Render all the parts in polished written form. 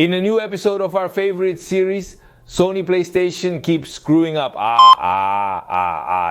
In a new episode of our favorite series, Sony PlayStation keeps screwing up.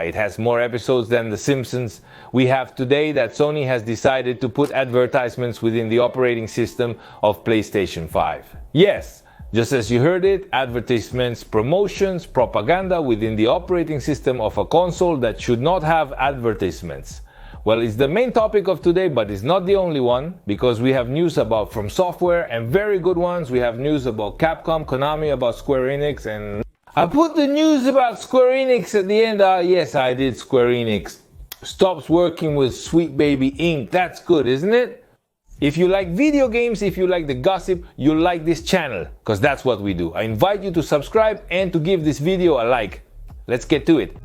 It has more episodes than The Simpsons. We have today that Sony has decided to put advertisements within the operating system of PlayStation 5. Yes, just as you heard it, advertisements, promotions, propaganda within the operating system of a console that should not have advertisements. Well, it's the main topic of today, but it's not the only one, because we have news about From Software, and very good ones. We have news about Capcom, Konami, about Square Enix, and I put the news about Square Enix at the end. Yes, I did. Square Enix stops working with Sweet Baby Inc. That's good, isn't it? If you like video games, if you like the gossip, you'll like this channel, because that's what we do. I invite you to subscribe and to give this video a like. Let's get to it.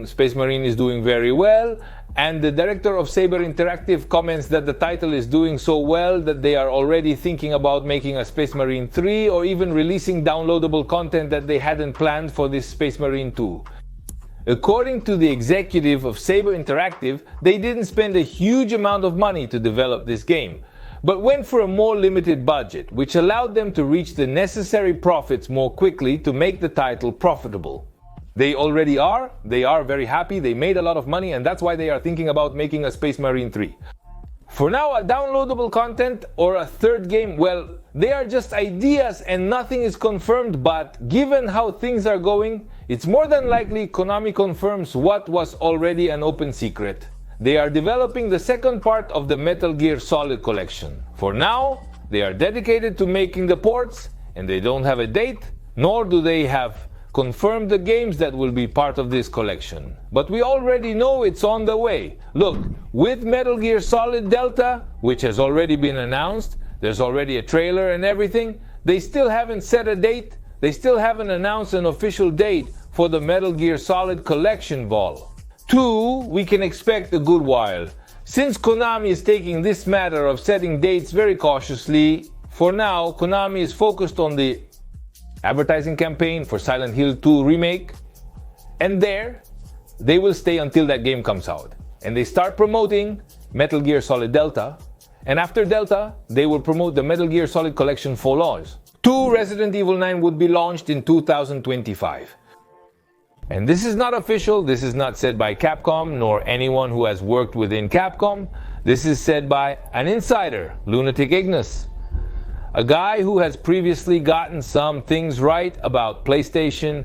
Space Marine is doing very well, and the director of Saber Interactive comments that the title is doing so well that they are already thinking about making a Space Marine 3 or even releasing downloadable content that they hadn't planned for this Space Marine 2. According to the executive of Saber Interactive, they didn't spend a huge amount of money to develop this game, but went for a more limited budget, which allowed them to reach the necessary profits more quickly to make the title profitable. They already are. They are very happy. They made a lot of money, and that's why they are thinking about making a Space Marine 3. For now, a downloadable content or a third game, well, they are just ideas and nothing is confirmed, but given how things are going, it's more than likely Konami confirms what was already an open secret. They are developing the second part of the Metal Gear Solid collection. For now, they are dedicated to making the ports, and they don't have a date, nor do they have confirmed the games that will be part of this collection. But we already know it's on the way. Look, with Metal Gear Solid Delta, which has already been announced, there's already a trailer and everything, they still haven't set a date, they still haven't announced an official date for the Metal Gear Solid Collection Vol. 2, we can expect a good while. Since Konami is taking this matter of setting dates very cautiously, for now, Konami is focused on the advertising campaign for Silent Hill 2 Remake, and there, they will stay until that game comes out. And they start promoting Metal Gear Solid Delta, and after Delta, they will promote the Metal Gear Solid Collection Follows. 2 Resident Evil 9 would be launched in 2025. And this is not official, this is not said by Capcom, nor anyone who has worked within Capcom. This is said by an insider, Lunatic Ignis, a guy who has previously gotten some things right about PlayStation.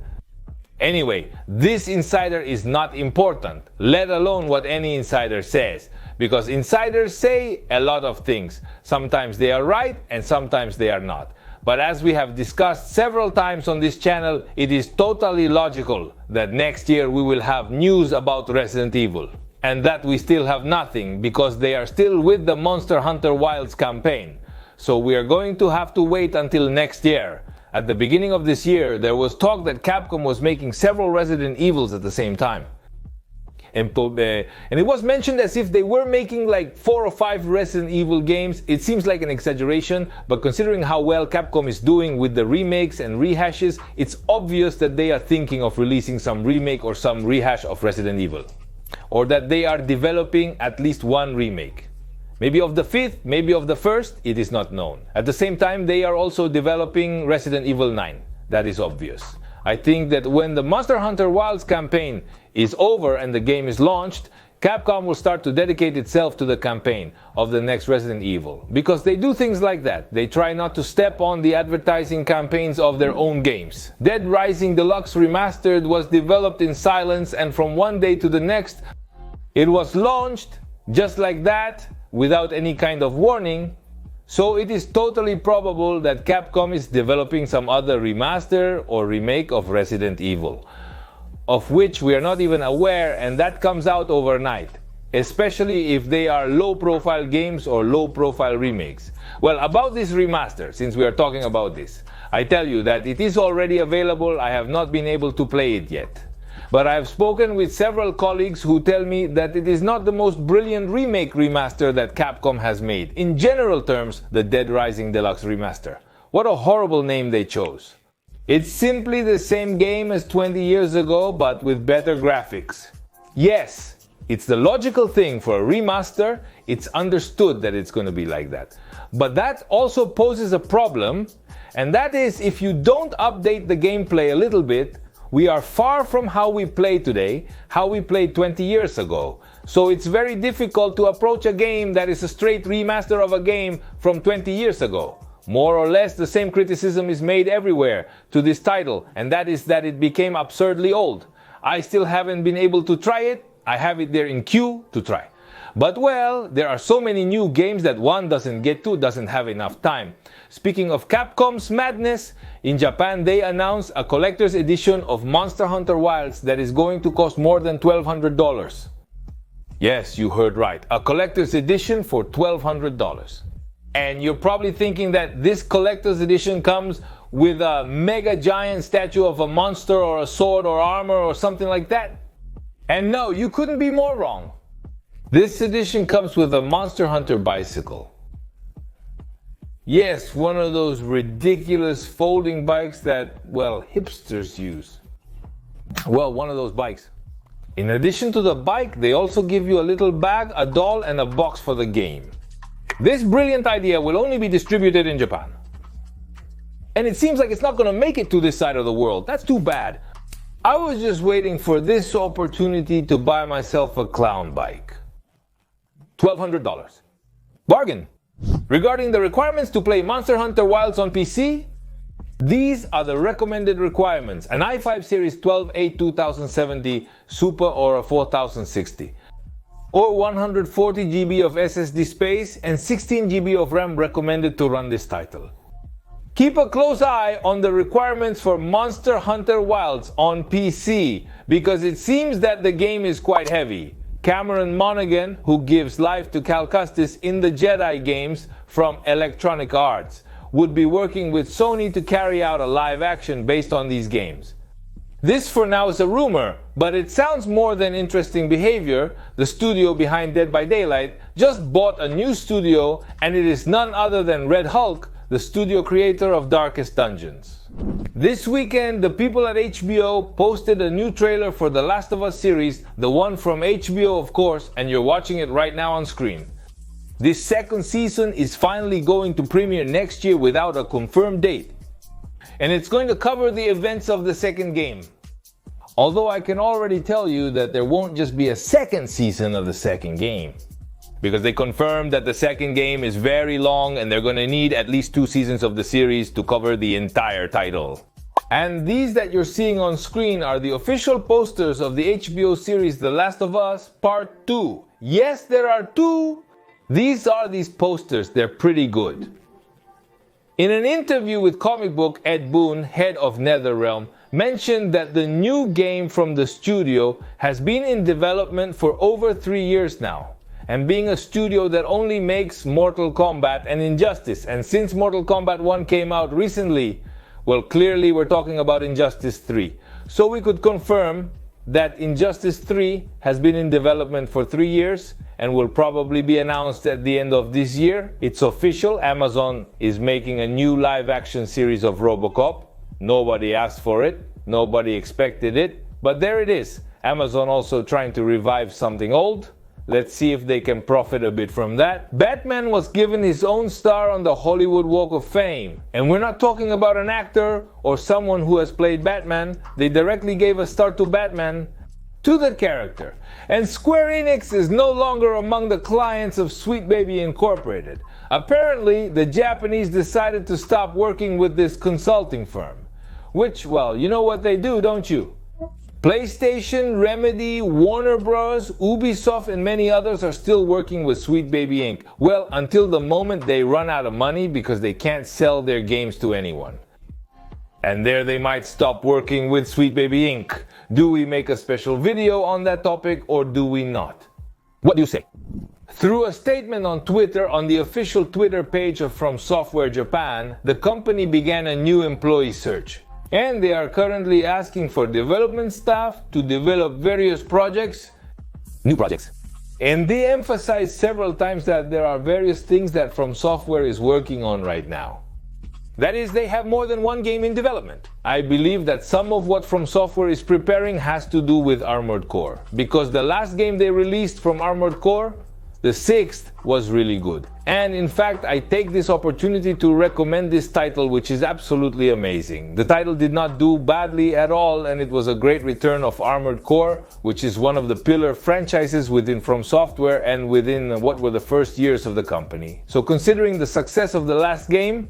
Anyway, this insider is not important, let alone what any insider says, because insiders say a lot of things. Sometimes they are right and sometimes they are not. But as we have discussed several times on this channel, it is totally logical that next year we will have news about Resident Evil. And that we still have nothing, because they are still with the Monster Hunter Wilds campaign. So we are going to have to wait until next year. At the beginning of this year, there was talk that Capcom was making several Resident Evils at the same time. And it was mentioned as if they were making like 4 or 5 Resident Evil games. It seems like an exaggeration, but considering how well Capcom is doing with the remakes and rehashes, it's obvious that they are thinking of releasing some remake or some rehash of Resident Evil. Or that they are developing at least one remake. Maybe of the 5th, maybe of the 1st, it is not known. At the same time, they are also developing Resident Evil 9. That is obvious. I think that when the Monster Hunter Wilds campaign is over and the game is launched, Capcom will start to dedicate itself to the campaign of the next Resident Evil. Because they do things like that. They try not to step on the advertising campaigns of their own games. Dead Rising Deluxe Remastered was developed in silence, and from one day to the next, it was launched just like that, without any kind of warning. So it is totally probable that Capcom is developing some other remaster or remake of Resident Evil, of which we are not even aware, and that comes out overnight, especially if they are low-profile games or low-profile remakes. Well, about this remaster, since we are talking about this, I tell you that it is already available. I have not been able to play it yet. But I have spoken with several colleagues who tell me that it is not the most brilliant remake remaster that Capcom has made. In general terms, the Dead Rising Deluxe Remaster. What a horrible name they chose. It's simply the same game as 20 years ago, but with better graphics. Yes, it's the logical thing for a remaster. It's understood that it's going to be like that. But that also poses a problem, and that is if you don't update the gameplay a little bit, we are far from how we play today, how we played 20 years ago. So it's very difficult to approach a game that is a straight remaster of a game from 20 years ago. More or less the same criticism is made everywhere to this title, and that is that it became absurdly old. I still haven't been able to try it. I have it there in queue to try. But well, there are so many new games that one doesn't get to, doesn't have enough time. Speaking of Capcom's madness, in Japan they announced a collector's edition of Monster Hunter Wilds that is going to cost more than $1,200. Yes, you heard right. A collector's edition for $1,200. And you're probably thinking that this collector's edition comes with a mega giant statue of a monster or a sword or armor or something like that. And no, you couldn't be more wrong. This edition comes with a Monster Hunter bicycle. Yes, one of those ridiculous folding bikes that, well, hipsters use. Well, one of those bikes. In addition to the bike, they also give you a little bag, a doll, and a box for the game. This brilliant idea will only be distributed in Japan. And it seems like it's not going to make it to this side of the world. That's too bad. I was just waiting for this opportunity to buy myself a clown bike. $1,200. Bargain! Regarding the requirements to play Monster Hunter Wilds on PC, these are the recommended requirements. An i5 Series 12A 2070 Super or a 4060. Or 140 GB of SSD space and 16 GB of RAM recommended to run this title. Keep a close eye on the requirements for Monster Hunter Wilds on PC, because it seems that the game is quite heavy. Cameron Monaghan, who gives life to Cal Kestis in the Jedi games from Electronic Arts, would be working with Sony to carry out a live action based on these games. This for now is a rumor, but it sounds more than interesting behavior. The studio behind Dead by Daylight just bought a new studio, and it is none other than Red Hulk, the studio creator of Darkest Dungeons. This weekend, the people at HBO posted a new trailer for The Last of Us series, the one from HBO of course, and you're watching it right now on screen. This second season is finally going to premiere next year without a confirmed date. And it's going to cover the events of the second game. Although I can already tell you that there won't just be a second season of the second game. Because they confirmed that the second game is very long and they're going to need at least 2 seasons of the series to cover the entire title. And these that you're seeing on screen are the official posters of the HBO series The Last of Us Part 2. Yes, there are 2. These are these posters. They're pretty good. In an interview with Comic Book, Ed Boon, head of NetherRealm, mentioned that the new game from the studio has been in development for over 3 years now. And being a studio that only makes Mortal Kombat and Injustice, and since Mortal Kombat 1 came out recently, well, clearly we're talking about Injustice 3. So we could confirm that Injustice 3 has been in development for 3 years and will probably be announced at the end of this year. It's official. Amazon is making a new live-action series of RoboCop. Nobody asked for it. Nobody expected it. But there it is. Amazon also trying to revive something old. Let's see if they can profit a bit from that. Batman was given his own star on the Hollywood Walk of Fame. And we're not talking about an actor or someone who has played Batman. They directly gave a star to Batman, to the character. And Square Enix is no longer among the clients of Sweet Baby Incorporated. Apparently, the Japanese decided to stop working with this consulting firm. Which, well, you know what they do, don't you? PlayStation, Remedy, Warner Bros., Ubisoft, and many others are still working with Sweet Baby Inc. Well, until the moment they run out of money because they can't sell their games to anyone. And there they might stop working with Sweet Baby Inc. Do we make a special video on that topic or do we not? What do you say? Through a statement on Twitter, on the official Twitter page of From Software Japan, the company began a new employee search. And they are currently asking for development staff to develop various projects, new projects. And they emphasized several times that there are various things that From Software is working on right now. That is, they have more than one game in development. I believe that some of what From Software is preparing has to do with Armored Core, because the last game they released from Armored Core, the 6th, was really good. And in fact, I take this opportunity to recommend this title, which is absolutely amazing. The title did not do badly at all, and it was a great return of Armored Core, which is one of the pillar franchises within From Software and within what were the first years of the company. So considering the success of the last game,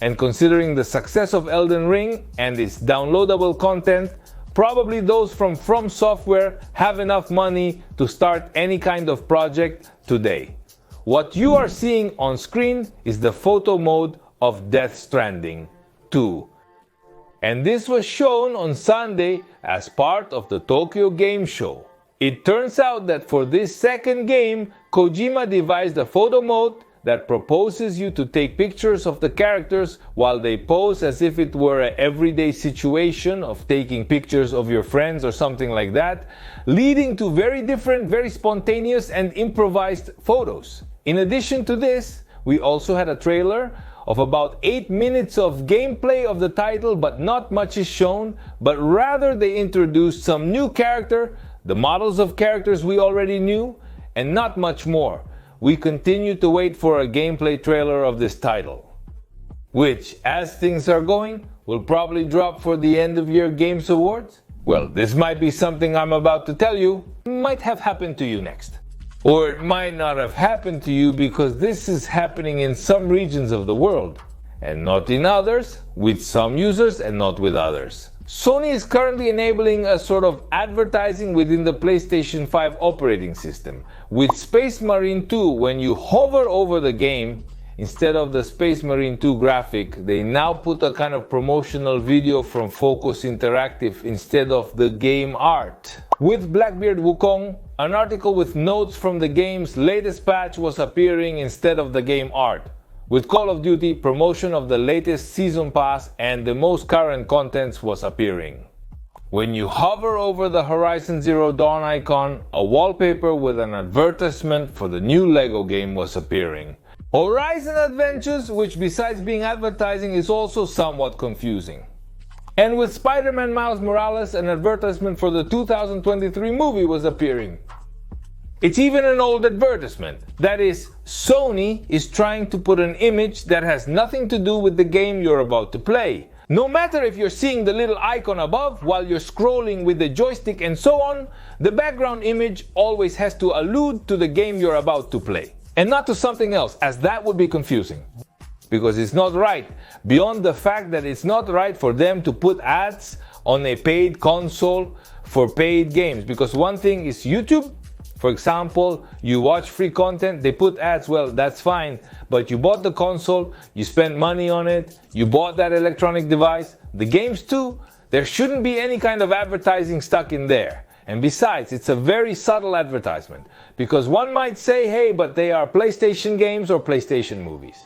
and considering the success of Elden Ring and its downloadable content, probably those from Software have enough money to start any kind of project today. What you are seeing on screen is the photo mode of Death Stranding 2. And this was shown on Sunday as part of the Tokyo Game Show. It turns out that for this second game, Kojima devised a photo mode that proposes you to take pictures of the characters while they pose as if it were an everyday situation of taking pictures of your friends or something like that, leading to very different, very spontaneous and improvised photos. In addition to this, we also had a trailer of about 8 minutes of gameplay of the title, but not much is shown, but rather they introduced some new character, the models of characters we already knew, and not much more. We continue to wait for a gameplay trailer of this title, which, as things are going, will probably drop for the end of year Games Awards. Well, this might be something I'm about to tell you might have happened to you next. Or it might not have happened to you because this is happening in some regions of the world, and not in others, with some users and not with others. Sony is currently enabling a sort of advertising within the PlayStation 5 operating system. With Space Marine 2, when you hover over the game, instead of the Space Marine 2 graphic, they now put a kind of promotional video from Focus Interactive instead of the game art. With Blackbeard Wukong, an article with notes from the game's latest patch was appearing instead of the game art. With Call of Duty, promotion of the latest Season Pass and the most current contents was appearing. When you hover over the Horizon Zero Dawn icon, a wallpaper with an advertisement for the new LEGO game was appearing. Horizon Adventures, which besides being advertising is also somewhat confusing. And with Spider-Man Miles Morales, an advertisement for the 2023 movie was appearing. It's even an old advertisement. That is, Sony is trying to put an image that has nothing to do with the game you're about to play. No matter if you're seeing the little icon above while you're scrolling with the joystick and so on, the background image always has to allude to the game you're about to play, and not to something else, as that would be confusing. Because it's not right, beyond the fact that it's not right for them to put ads on a paid console for paid games. Because one thing is YouTube. For example, you watch free content, they put ads, well, that's fine, but you bought the console, you spent money on it, you bought that electronic device, the games too, there shouldn't be any kind of advertising stuck in there. And besides, it's a very subtle advertisement, because one might say, hey, but they are PlayStation games or PlayStation movies.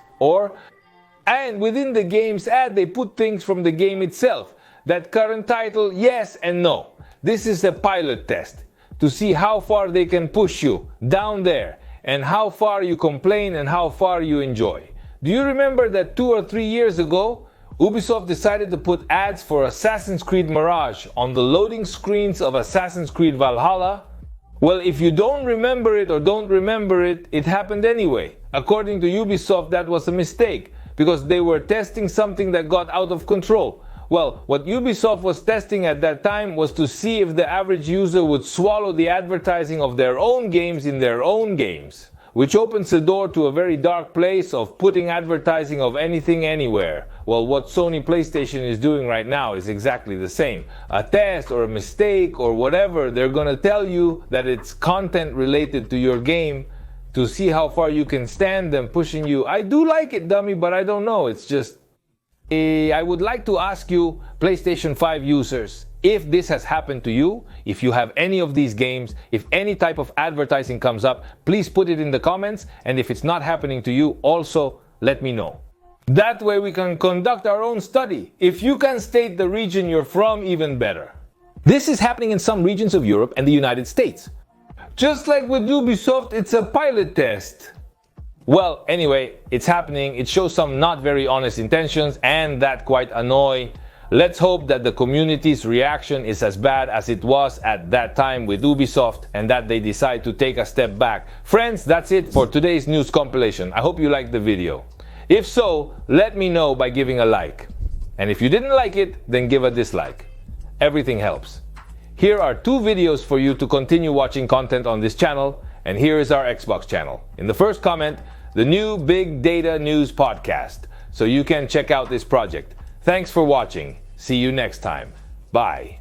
And within the game's ad, they put things from the game itself. That current title, yes and no. This is a pilot test to see how far they can push you down there and how far you complain and how far you enjoy. Do you remember that 2 or 3 years ago, Ubisoft decided to put ads for Assassin's Creed Mirage on the loading screens of Assassin's Creed Valhalla? Well, if you don't remember it or don't remember it, it happened anyway. According to Ubisoft, that was a mistake because they were testing something that got out of control. Well, what Ubisoft was testing at that time was to see if the average user would swallow the advertising of their own games in their own games, which opens the door to a very dark place of putting advertising of anything anywhere. Well, what Sony PlayStation is doing right now is exactly the same. A test or a mistake or whatever, they're gonna tell you that it's content related to your game to see how far you can stand them pushing you. I do like it, dummy, but I don't know. It's just... I would like to ask you, PlayStation 5 users, if this has happened to you, if you have any of these games, if any type of advertising comes up, please put it in the comments, and if it's not happening to you, also let me know. That way we can conduct our own study. If you can state the region you're from, even better. This is happening in some regions of Europe and the United States. Just like with Ubisoft, it's a pilot test. Well, anyway, it's happening. It shows some not very honest intentions, and that quite annoy. Let's hope that the community's reaction is as bad as it was at that time with Ubisoft, and that they decide to take a step back. Friends, that's it for today's news compilation. I hope you liked the video. If so, let me know by giving a like. And if you didn't like it, then give a dislike. Everything helps. Here are 2 videos for you to continue watching content on this channel, and here is our Xbox channel. In the first comment, the new Big Data News podcast, so you can check out this project. Thanks for watching. See you next time. Bye.